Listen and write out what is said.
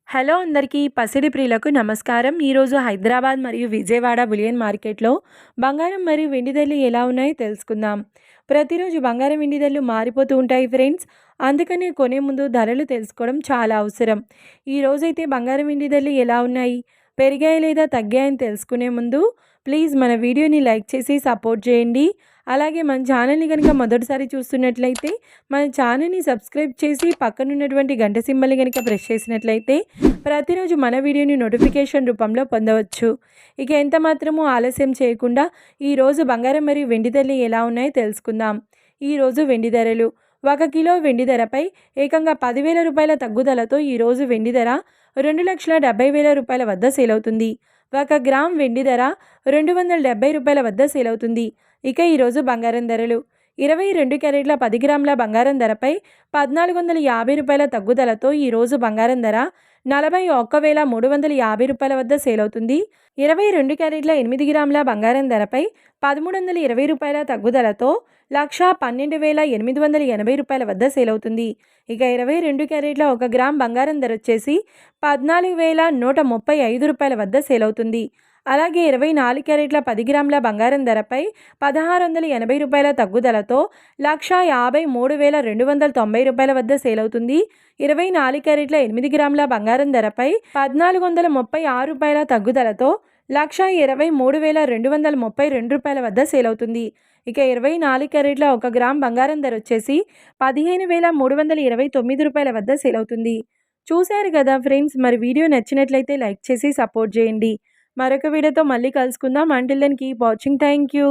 Hello అందరికీ పసిడి ప్రియులకు నమస్కారం. ఈరోజు హైదరాబాద్ మరియు విజయవాడ బులియన్ మార్కెట్లో బంగారం మరియు వెండి ధరలు ఎలా ఉన్నాయో తెలుసుకుందాం. ప్రతిరోజు బంగారం వెండి ధరలు మారిపోతూ ఉంటాయి ఫ్రెండ్స్. అందుకనే కొనే ముందు ధరలు తెలుసుకోవడం చాలా అవసరం. ఈరోజైతే బంగారం వెండి ధరలు ఎలా ఉన్నాయి, పెరిగాయి లేదా తగ్గాయని తెలుసుకునే ముందు ప్లీజ్ మన వీడియోని లైక్ చేసి సపోర్ట్ చేయండి. అలాగే మన ఛానల్ని కనుక మొదటిసారి చూస్తున్నట్లయితే మన ఛానల్ని సబ్స్క్రైబ్ చేసి పక్కనున్నటువంటి గంట సింబల్ని కనుక ప్రెస్ చేసినట్లయితే ప్రతిరోజు మన వీడియోని నోటిఫికేషన్ రూపంలో పొందవచ్చు. ఇక ఎంత మాత్రమూ ఆలస్యం చేయకుండా ఈరోజు బంగారం మరియు వెండి ధరలు ఎలా ఉన్నాయో తెలుసుకుందాం. ఈరోజు వెండి ధరలు: 1 కిలో వెండి ధరపై ఏకంగా 10,000 రూపాయల తగ్గుదలతో ఈరోజు వెండి ధర 2,70,000 రూపాయల వద్ద సేల్ అవుతుంది. 1 గ్రామ్ వెండి ధర 270 రూపాయల వద్ద సేల్ అవుతుంది. ఇక ఈరోజు బంగారం ధరలు: 22 క్యారెట్ల 10 గ్రాముల బంగారం ధరపై 1,450 రూపాయల తగ్గుదలతో ఈరోజు బంగారం ధర 41,350 రూపాయల వద్ద సేల్ అవుతుంది. 22 క్యారెట్ల 8 గ్రాముల బంగారం ధరపై 1,320 రూపాయల తగ్గుదలతో 1,12,880 రూపాయల వద్ద సేల్ అవుతుంది. ఇక 22 క్యారెట్ల 1 గ్రామ్ బంగారం ధర వచ్చేసి 14,135 రూపాయల వద్ద సేల్ అవుతుంది. అలాగే 24 క్యారెట్ల 10 గ్రాముల బంగారం ధరపై 1,680 రూపాయల తగ్గుదలతో 1,53,290 రూపాయల వద్ద సేల్ అవుతుంది. 24 క్యారెట్ల 8 గ్రాముల బంగారం ధరపై 1,436 రూపాయల తగ్గుదలతో 1,23,232 రూపాయల వద్ద సేల్ అవుతుంది. ఇక 24 క్యారెట్ల 1 గ్రామ్ బంగారం ధర వచ్చేసి 15,329 రూపాయల వద్ద సేల్ అవుతుంది. చూశారు కదా ఫ్రెండ్స్, మరి వీడియో నచ్చినట్లయితే లైక్ చేసి సపోర్ట్ చేయండి. మరొక వీడియోతో మళ్ళీ కలుసుకుందాం. Until then keep watching. Thank you.